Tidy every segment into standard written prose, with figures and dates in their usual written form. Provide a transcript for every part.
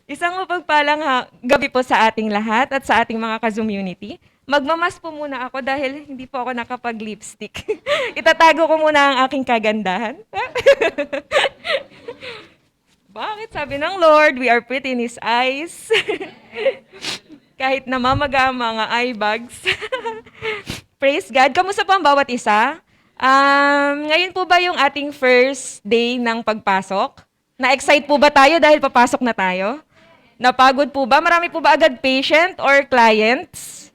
Isang mapagpalang gabi po sa ating lahat at sa ating mga ka-Zoom unity. Magmamas po muna ako dahil hindi po ako nakapag-lipstick. Itatago ko muna ang aking kagandahan. Bakit? Sabi ng Lord, we are pretty in His eyes. Kahit namamaga ang mga eye bags. Praise God. Kamusta po ang bawat isa? Ngayon po ba yung ating first day ng pagpasok? Na-excite po ba tayo dahil papasok na tayo? Napagod po ba? Marami po ba agad patient or clients?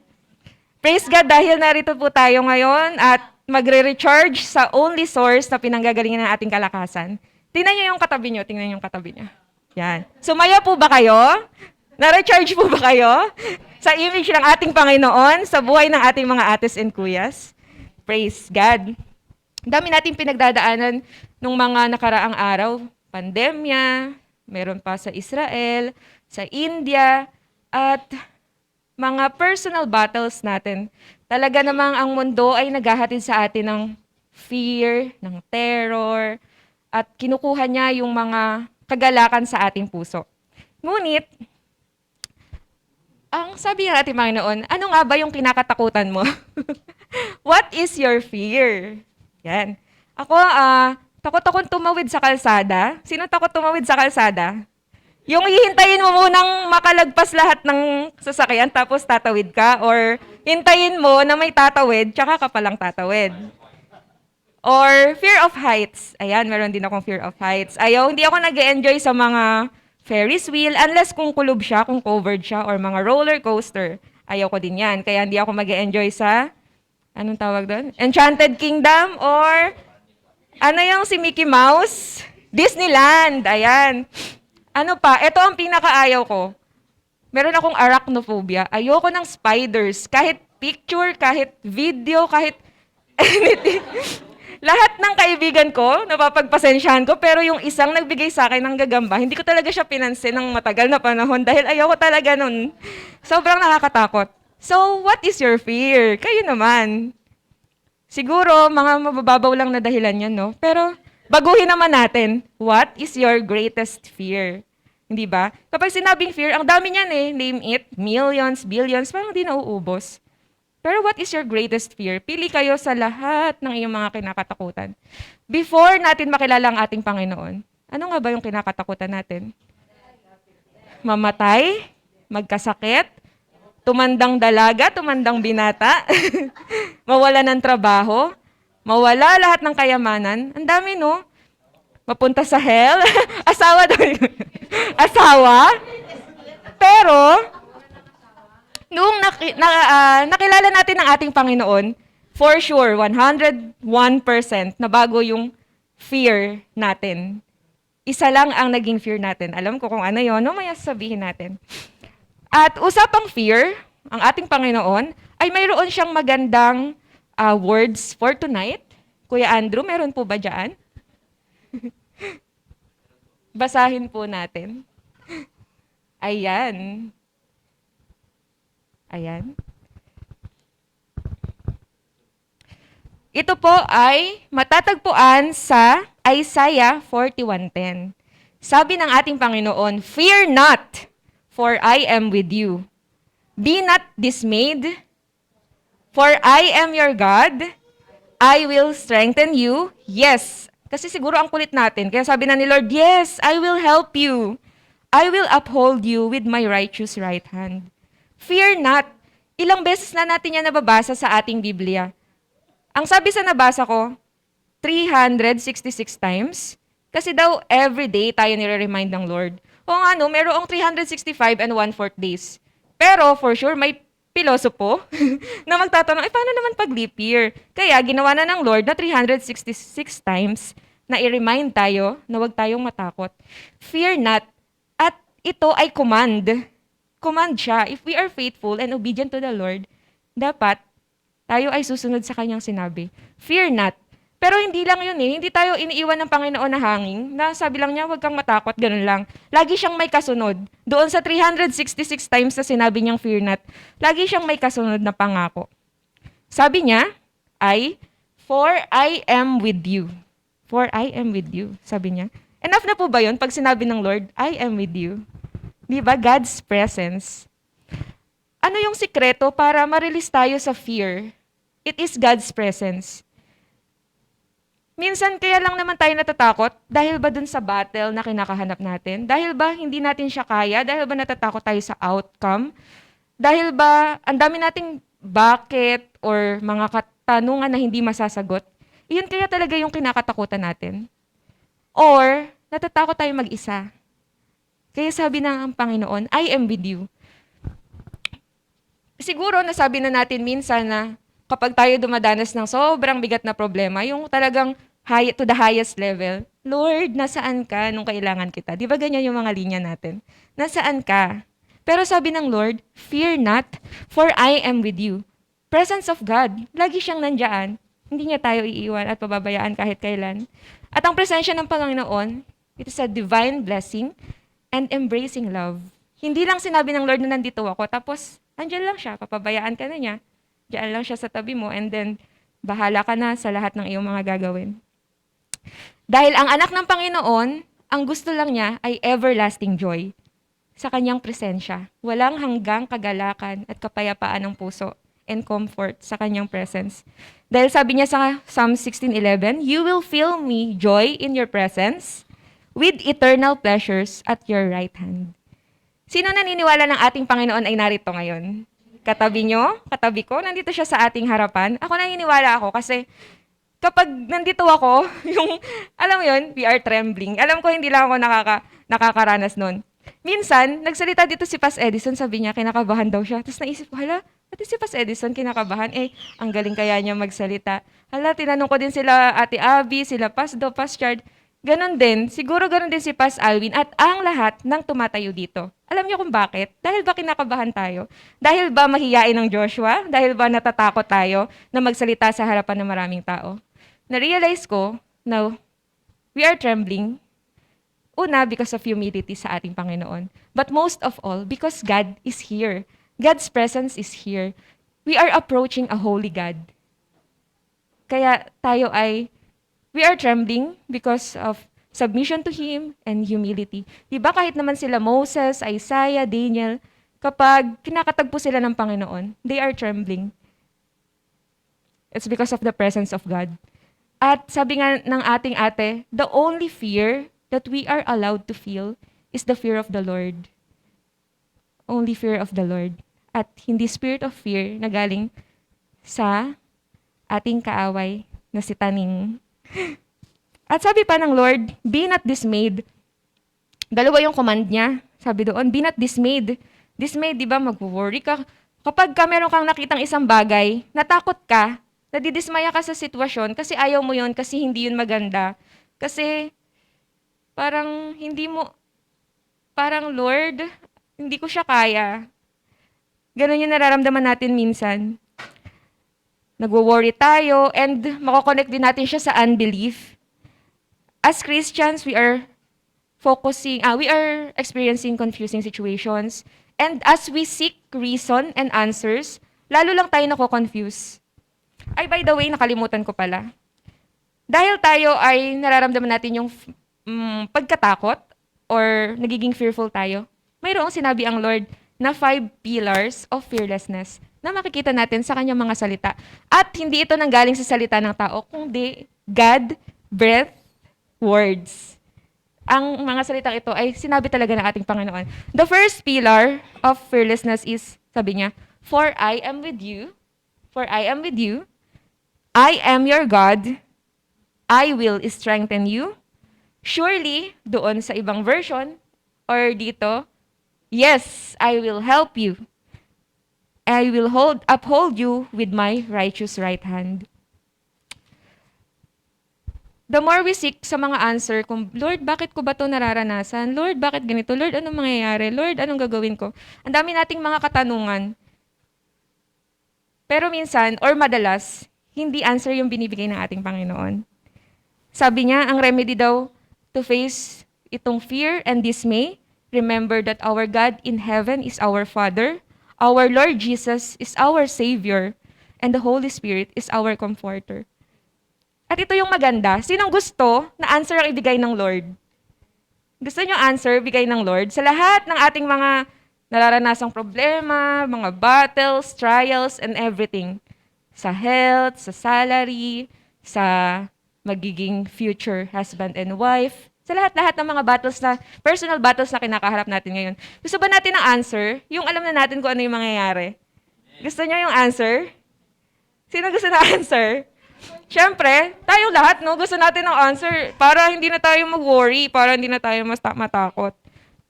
Praise God dahil narito po tayo ngayon at magre-recharge sa only source na pinanggagalingan ng ating kalakasan. Tingnan niyo yung katabi niyo, tingnan niyo yung katabi niya. Yan. Sumaya po ba kayo? Na-recharge po ba kayo? Sa image ng ating Panginoon, sa buhay ng ating mga ates and kuyas? Praise God. Dami nating pinagdadaanan nung mga nakaraang araw. Pandemya, meron pa sa Israel, sa India, at mga personal battles natin. Talaga namang ang mundo ay naghahatid sa atin ng fear, ng terror, at kinukuha niya yung mga kagalakan sa ating puso. Ngunit, ang sabi ng ating Panginoon, ano nga ba yung kinakatakutan mo? What is your fear? Yan. Ako, takot akong tumawid sa kalsada. Sino takot tumawid sa kalsada? Yung hihintayin mo munang makalagpas lahat ng sasakyan tapos tatawid ka, or hintayin mo na may tatawid tsaka ka palang tatawid. Or fear of heights. Ayan, meron din akong fear of heights. Hindi ako nag-enjoy sa mga Ferris wheel unless kung kulob siya, kung covered siya, or mga roller coaster. Ayaw ko din yan. Kaya hindi ako mag-enjoy sa, anong tawag doon? Enchanted Kingdom, or ano yung si Mickey Mouse? Disneyland. Ayan. Ano pa? Ito ang pinakaayaw ko. Meron akong arachnophobia. Ayoko ng spiders. Kahit picture, kahit video, kahit anything. Lahat ng kaibigan ko, napapagpasensyahan ko, pero yung isang nagbigay sa akin ng gagamba, hindi ko talaga siya pinansin ng matagal na panahon dahil ayoko talaga nun. Sobrang nakakatakot. So, what is your fear? Kayo naman. Siguro, mga mabababaw lang na dahilan yan, no? Pero, baguhin naman natin, what is your greatest fear? Hindi ba? Kapag sinabing fear, ang dami niyan eh. Name it, millions, billions, parang di nauubos. Pero what is your greatest fear? Pili kayo sa lahat ng iyong mga kinakatakutan. Before natin makilala ang ating Panginoon, ano nga ba yung kinakatakutan natin? Mamatay? Magkasakit? Tumandang dalaga? Tumandang binata? Mawala ng trabaho? Mawala lahat ng kayamanan? Ang dami, no? Mapunta sa hell? Asawa daw yun. Asawa? Pero, noong nakilala natin ang ating Panginoon, for sure, 101% na bago yung fear natin. Isa lang ang naging fear natin. Alam ko kung ano yun, mamaya sabihin natin. At usapang fear, ang ating Panginoon, ay mayroon siyang magandang words for tonight. Kuya Andrew, meron po ba dyan? Basahin po natin. Ayan. Ayan. Ito po ay matatagpuan sa Isaiah 41:10. Sabi ng ating Panginoon, "Fear not, for I am with you. Be not dismayed, for I am your God. I will strengthen you." Yes, kasi siguro ang kulit natin. Kaya sabi na ni Lord, "Yes, I will help you. I will uphold you with my righteous right hand." Fear not. Ilang beses na natin yan nababasa sa ating Biblia. Ang sabi sa nabasa ko, 366 times. Kasi daw, every day tayo nire-remind ng Lord. O nga no, merong 365 and 1/4 days. Pero for sure, may pilosopo na magtatanong, paano naman pag leap year? Kaya ginawa na ng Lord na 366 times na i-remind tayo na huwag tayong matakot. Fear not. At ito ay command. Command siya. If we are faithful and obedient to the Lord, dapat tayo ay susunod sa kanyang sinabi. Fear not. Pero hindi lang yun eh. Hindi tayo iniiwan ng Panginoon na hangin. Na sabi lang niya, huwag kang matakot, ganun lang. Lagi siyang may kasunod. Doon sa 366 times na sinabi niyang fear not, lagi siyang may kasunod na pangako. Sabi niya ay, "For I am with you." For I am with you, sabi niya. Enough na po ba yun pag sinabi ng Lord, I am with you? Di ba? God's presence. Ano yung sikreto para ma-release tayo sa fear? It is God's presence. Minsan kaya lang naman tayo natatakot dahil ba dun sa battle na kinakahanap natin? Dahil ba hindi natin siya kaya? Dahil ba natatakot tayo sa outcome? Dahil ba ang dami nating bakit or mga katanungan na hindi masasagot? Iyon kaya talaga yung kinakatakutan natin? Or natatakot tayo mag-isa? Kaya sabi ng Panginoon, I am with you. Siguro nasabi na natin minsan na kapag tayo dumadanas ng sobrang bigat na problema, yung talagang to the highest level, Lord, nasaan ka nung kailangan kita? Di ba ganyan yung mga linya natin? Nasaan ka? Pero sabi ng Lord, fear not, for I am with you. Presence of God, lagi siyang nandyan. Hindi niya tayo iiwan at pababayaan kahit kailan. At ang presensya ng Panginoon, it is a divine blessing and embracing love. Hindi lang sinabi ng Lord na nandito ako, tapos andyan lang siya, papabayaan ka na niya. Diyan lang siya sa tabi mo, and then bahala ka na sa lahat ng iyong mga gagawin. Dahil ang anak ng Panginoon, ang gusto lang niya ay everlasting joy sa kanyang presensya. Walang hanggang kagalakan at kapayapaan ng puso and comfort sa kanyang presence. Dahil sabi niya sa Psalm 16:11, "You will fill me joy in your presence with eternal pleasures at your right hand." Sino naniniwala ng ating Panginoon ay narito ngayon? Katabi nyo? Katabi ko? Nandito siya sa ating harapan? Ako naniniwala ako kasi kapag nandito ako, yung, alam mo yun, we are trembling. Alam ko hindi lang ako nakakaranas nun. Minsan, nagsalita dito si Pas Edison, sabi niya, kinakabahan daw siya. Tapos naisip ko, hala, pati si Pas Edison kinakabahan? Ang galing kaya niya magsalita. Hala, tinanong ko din sila Ate Abby, sila Pasdo, Pas Chard. Ganon din, siguro ganon din si Pas Alwin at ang lahat ng tumatayo dito. Alam niyo kung bakit? Dahil ba kinakabahan tayo? Dahil ba mahiyain ng Joshua? Dahil ba natatakot tayo na magsalita sa harapan ng maraming tao? Na-realize ko na we are trembling. Una, because of humility sa ating Panginoon. But most of all, because God is here. God's presence is here. We are approaching a holy God. Kaya we are trembling because of submission to Him and humility. Diba kahit naman sila Moses, Isaiah, Daniel, kapag kinakatagpo sila ng Panginoon, they are trembling. It's because of the presence of God. At sabi nga ng ating ate, the only fear that we are allowed to feel is the fear of the Lord. Only fear of the Lord. At hindi spirit of fear na galing sa ating kaaway na si Taning. At sabi pa ng Lord, be not dismayed. Dalawa yung command niya. Sabi doon, be not dismayed. Dismayed, di ba, mag-worry ka. Kapag meron kang nakitang isang bagay, natakot ka, nadidismaya ka sa sitwasyon kasi ayaw mo yun, kasi hindi yun maganda. Kasi parang Lord, hindi ko siya kaya. Ganun yung nararamdaman natin minsan. Nagwo-worry tayo and mako-connect din natin siya sa unbelief. As Christians, we are experiencing confusing situations. And as we seek reason and answers, lalo lang tayo nako-confuse. Ay, by the way, nakalimutan ko pala. Dahil tayo ay nararamdaman natin yung pagkatakot or nagiging fearful tayo, mayroong sinabi ang Lord na 5 pillars of fearlessness na makikita natin sa kanyang mga salita. At hindi ito nanggaling sa salita ng tao, kundi God breathed words. Ang mga salitang ito ay sinabi talaga ng ating Panginoon. The first pillar of fearlessness is, sabi niya, for I am with you, I am your God, I will strengthen you. Surely, doon sa ibang version, or dito, yes, I will help you. I will uphold you with my righteous right hand. The more we seek sa mga answer, kung, Lord, bakit ko ba ito nararanasan? Lord, bakit ganito? Lord, anong mangyayari? Lord, anong gagawin ko? Ang dami nating mga katanungan. Pero minsan, or madalas, hindi answer yung binibigay ng ating Panginoon. Sabi niya, ang remedy daw to face itong fear and dismay, remember that our God in heaven is our Father, our Lord Jesus is our Savior, and the Holy Spirit is our Comforter. At ito yung maganda, sinong gusto na answer ang ibigay ng Lord? Gusto nyo answer, bigay ng Lord sa lahat ng ating mga nararanasang problema, mga battles, trials, and everything. Sa health, sa salary, sa magiging future husband and wife, sa lahat-lahat ng mga battles na, personal battles na kinakaharap natin ngayon. Gusto ba natin ng answer? Yung alam na natin kung ano yung mangyayari. Gusto nyo yung answer? Sino gusto na answer? Siyempre, tayo lahat, no? Gusto natin ng answer para hindi na tayo mag-worry, para hindi na tayo matakot.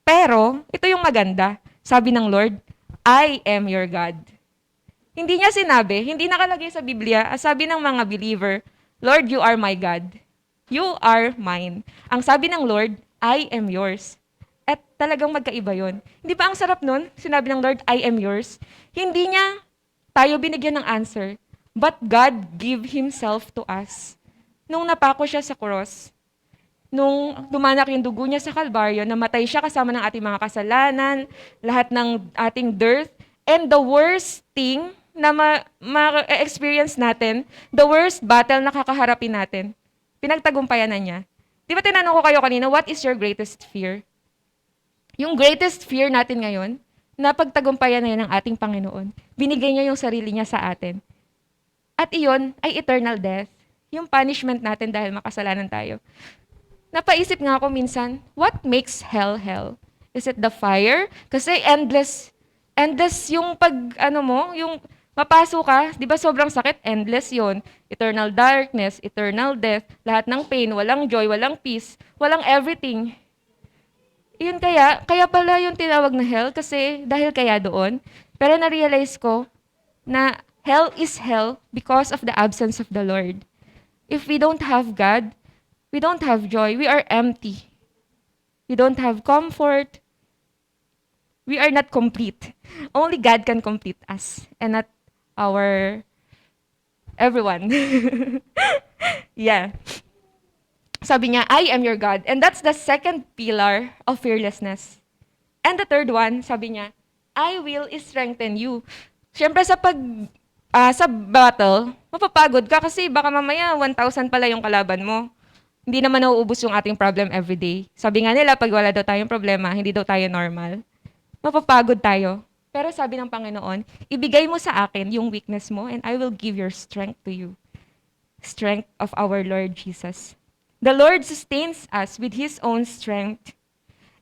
Pero, ito yung maganda. Sabi ng Lord, I am your God. Hindi niya sinabi, hindi nakalagay sa Biblia, sabi ng mga believer, Lord, you are my God. You are mine. Ang sabi ng Lord, I am yours. At talagang magkaiba yon. Hindi ba ang sarap nun? Sinabi ng Lord, I am yours. Hindi niya tayo binigyan ng answer, but God gave Himself to us. Nung napako siya sa cross, nung dumanak yung dugo niya sa Kalbaryo, namatay siya kasama ng ating mga kasalanan, lahat ng ating dirt, and the worst thing na ma-experience natin, the worst battle na kakaharapin natin, pinagtagumpayan na niya. Di ba tinanong ko kayo kanina, what is your greatest fear? Yung greatest fear natin ngayon, na pagtagumpayan na yan ng ating Panginoon. Binigay niya yung sarili niya sa atin. At iyon ay eternal death. Yung punishment natin dahil makasalanan tayo. Napaisip nga ako minsan, what makes hell hell? Is it the fire? Kasi endless yung yung mapasok ka, di ba sobrang sakit? Endless yon. Eternal darkness, eternal death, lahat ng pain, walang joy, walang peace, walang everything. Yun kaya pala yung tinawag na hell kasi dahil kaya doon. Pero na-realize ko na hell is hell because of the absence of the Lord. If we don't have God, we don't have joy. We are empty. We don't have comfort. We are not complete. Only God can complete us and not our everyone. Yeah. Sabi niya, I am your God. And that's the second pillar of fearlessness. And the third one, sabi niya, I will strengthen you. Siyempre sa sa battle, mapapagod ka kasi baka mamaya 1,000 pala yung kalaban mo. Hindi naman nauubos yung ating problem everyday. Sabi nga nila, pag wala daw tayong problema, hindi daw tayo normal. Mapapagod tayo. Pero sabi ng Panginoon, ibigay mo sa akin yung weakness mo and I will give your strength to you. Strength of our Lord Jesus. The Lord sustains us with His own strength,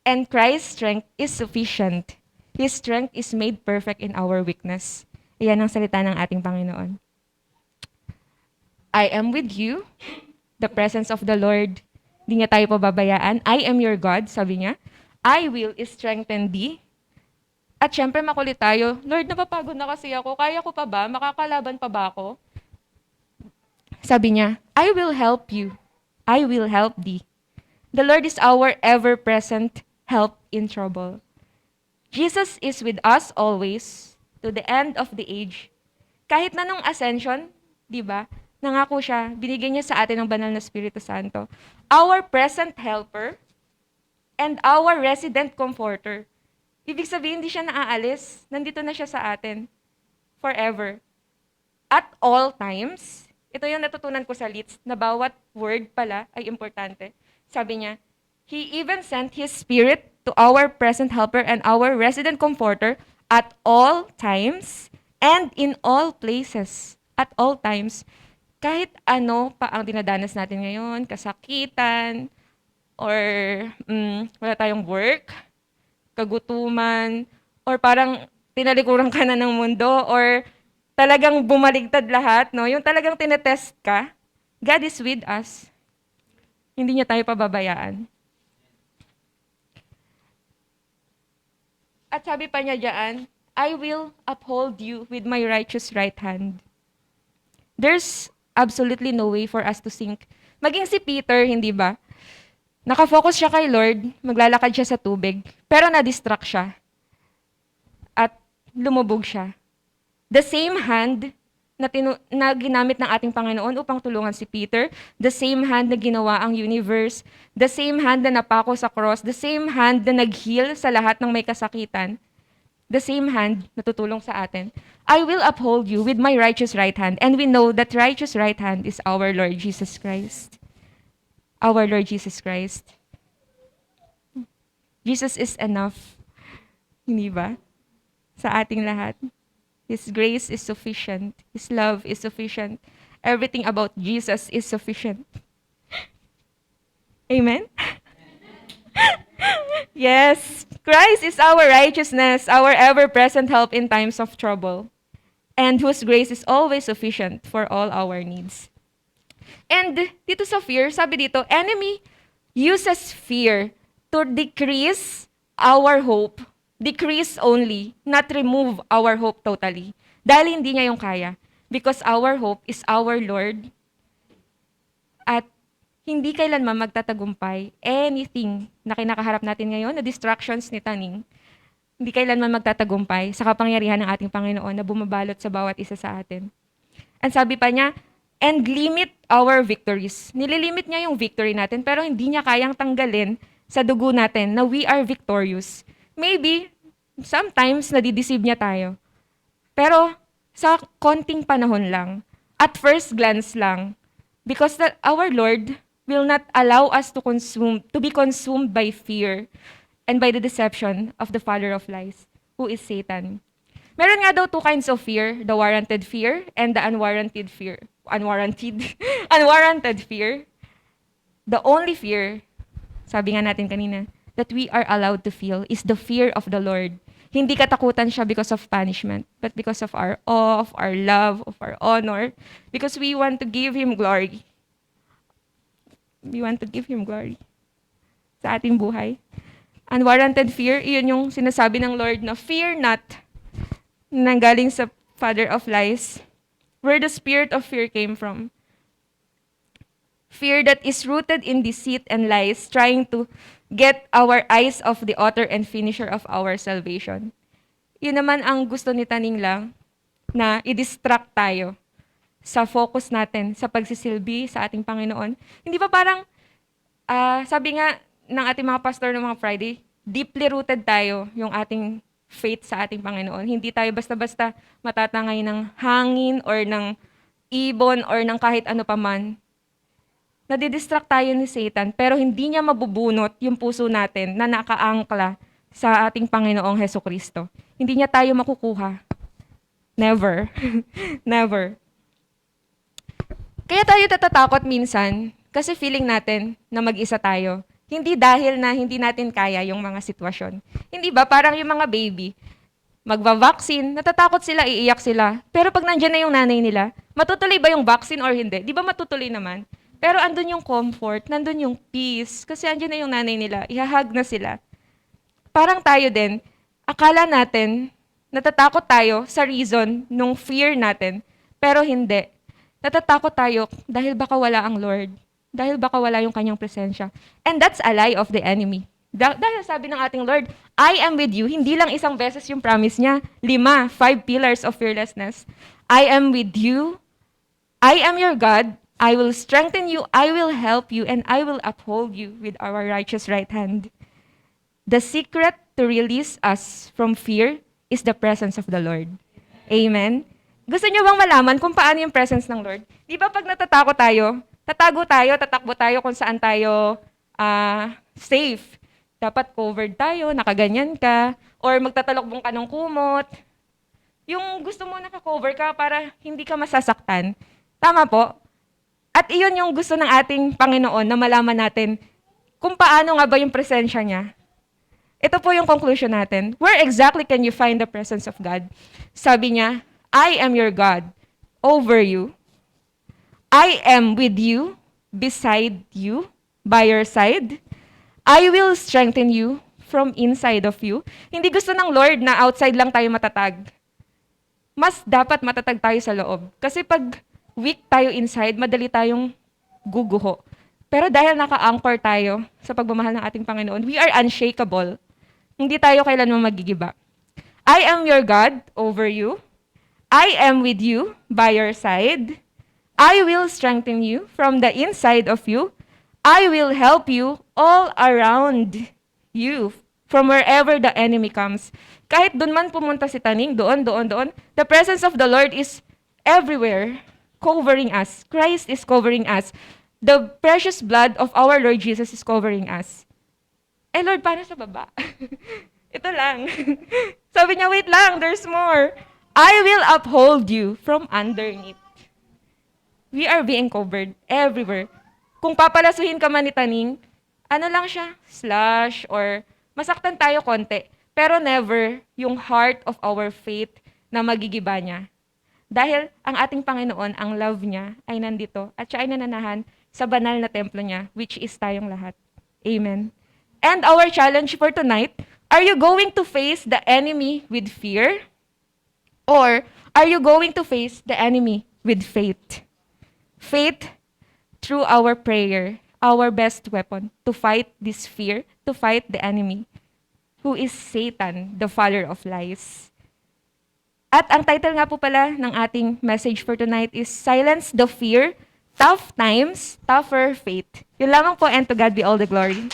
and Christ's strength is sufficient. His strength is made perfect in our weakness. Iyan ang salita ng ating Panginoon. I am with you, the presence of the Lord. Hindi niya tayo pababayaan. I am your God, sabi niya. I will strengthen thee. At syempre makulit tayo, Lord, napapagod na kasi ako. Kaya ko pa ba? Makakalaban pa ba ako? Sabi niya, I will help you. I will help thee. The Lord is our ever-present help in trouble. Jesus is with us always to the end of the age. Kahit na nung ascension, di ba, nangako siya, binigyan niya sa atin ng banal na Espiritu Santo. Our present helper and our resident comforter. Ibig sabihin, hindi siya naaalis. Nandito na siya sa atin. Forever. At all times. Ito yung natutunan ko sa Leeds, na bawat word pala ay importante. Sabi niya, He even sent His Spirit to our present helper and our resident comforter at all times and in all places. At all times. Kahit ano pa ang dinadanas natin ngayon, kasakitan, or wala tayong work, kagutuman, or parang tinalikuran ka na ng mundo, or talagang bumaligtad lahat, no? Yung talagang tinetest ka, God is with us. Hindi niya tayo pababayaan. At sabi pa niya diyan, I will uphold you with my righteous right hand. There's absolutely no way for us to sink. Maging si Peter, hindi ba? Nakafocus siya kay Lord, maglalakad siya sa tubig, pero na-distract siya. At lumubog siya. The same hand na ginamit ng ating Panginoon upang tulungan si Peter, the same hand na ginawa ang universe, the same hand na napako sa cross, the same hand na nag-heal sa lahat ng may kasakitan, the same hand na tutulong sa atin. I will uphold you with my righteous right hand, and we know that righteous right hand is our Lord Jesus Christ. Our Lord Jesus Christ. Jesus is enough. Hindi ba? Sa ating lahat. His grace is sufficient. His love is sufficient. Everything about Jesus is sufficient. Amen? Yes, Christ is our righteousness, our ever-present help in times of trouble, and whose grace is always sufficient for all our needs. And dito sa fear, sabi dito, enemy uses fear to decrease our hope. Decrease only, not remove our hope totally. Dahil hindi niya yung kaya. Because our hope is our Lord. At hindi kailanman magtatagumpay anything na kinakaharap natin ngayon, na distractions ni Taning, hindi kailanman magtatagumpay sa kapangyarihan ng ating Panginoon na bumabalot sa bawat isa sa atin. And sabi pa niya, and limit our victories. Nililimit niya yung victory natin, pero hindi niya kayang tanggalin sa dugo natin na we are victorious. Maybe, sometimes nadideceive niya tayo. Pero sa konting panahon lang, at first glance lang, because our Lord will not allow us to be consumed by fear and by the deception of the father of lies, who is Satan. Meron nga daw two kinds of fear, the warranted fear and the unwarranted fear. Unwarranted fear. The only fear, sabi nga natin kanina, that we are allowed to feel is the fear of the Lord. Hindi katakutan siya because of punishment, but because of our awe, of our love, of our honor, because we want to give Him glory. We want to give Him glory sa ating buhay. Unwarranted fear, iyon yung sinasabi ng Lord na fear not, nanggaling sa father of lies, where the spirit of fear came from. Fear that is rooted in deceit and lies, trying to get our eyes off the author and finisher of our salvation. Yun naman ang gusto ni Taning lang, na i-distract tayo sa focus natin, sa pagsisilbi sa ating Panginoon. Hindi ba parang, sabi nga ng ating mga pastor ng mga Friday, deeply rooted tayo yung ating faith sa ating Panginoon. Hindi tayo basta-basta matatangay ng hangin or ng ibon or ng kahit ano paman. Nadidistract tayo ni Satan, pero hindi niya mabubunot yung puso natin na nakaangkla sa ating Panginoong Hesukristo. Hindi niya tayo makukuha. Never. Never. Kaya tayo natatakot minsan kasi feeling natin na mag-isa tayo. Hindi dahil na hindi natin kaya yung mga sitwasyon. Hindi ba? Parang yung mga baby, magva-vaccine, natatakot sila, iiyak sila. Pero pag nandyan na yung nanay nila, matutuloy ba yung vaccine or hindi? Di ba matutuloy naman? Pero andun yung comfort, nandun yung peace. Kasi andyan na yung nanay nila, ihahag na sila. Parang tayo din, akala natin, natatakot tayo sa reason nung fear natin, pero hindi. Natatakot tayo dahil baka wala ang Lord. Dahil baka wala yung kanyang presensya. And that's a lie of the enemy. Dahil sabi ng ating Lord, I am with you. Hindi lang isang beses yung promise niya. 5 pillars of fearlessness. I am with you. I am your God. I will strengthen you. I will help you. And I will uphold you with our righteous right hand. The secret to release us from fear is the presence of the Lord. Amen? Gusto niyo bang malaman kung paano yung presence ng Lord? Di ba pag natatakot tayo, tatago tayo, tatakbo tayo kung saan tayo safe. Dapat covered tayo, nakaganyan ka, or magtatalokbong ka ng kumot. Yung gusto mo naka-cover ka para hindi ka masasaktan. Tama po? At iyon yung gusto ng ating Panginoon na malaman natin kung paano nga ba yung presensya niya. Ito po yung conclusion natin. Where exactly can you find the presence of God? Sabi niya, I am your God over you. I am with you, beside you, by your side. I will strengthen you from inside of you. Hindi gusto ng Lord na outside lang tayo matatag. Mas dapat matatag tayo sa loob. Kasi pag weak tayo inside, madali tayong guguho. Pero dahil naka-anchor tayo sa pagmamahal ng ating Panginoon, we are unshakable. Hindi tayo kailanman magigiba. I am your God over you. I am with you by your side. I will strengthen you from the inside of you. I will help you all around you from wherever the enemy comes. Kahit doon man pumunta si Taning, doon. The presence of the Lord is everywhere, covering us. Christ is covering us. The precious blood of our Lord Jesus is covering us. Eh Lord, paano sa baba? Ito lang. Sabi niya, wait lang, there's more. I will uphold you from underneath. We are being covered everywhere. Kung papalasuhin ka man ni Taning, ano lang siya, slash, or masaktan tayo konti. Pero never yung heart of our faith na magigiba niya. Dahil ang ating Panginoon, ang love niya ay nandito at siya ay nananahan sa banal na templo niya, which is tayong lahat. Amen. And our challenge for tonight, are you going to face the enemy with fear? Or are you going to face the enemy with faith? Faith through our prayer, our best weapon to fight this fear, to fight the enemy, who is Satan, the father of lies. At ang title nga po pala ng ating message for tonight is Silence the Fear, Tough Times, Tougher Faith. Yun lamang po, and to God be all the glory.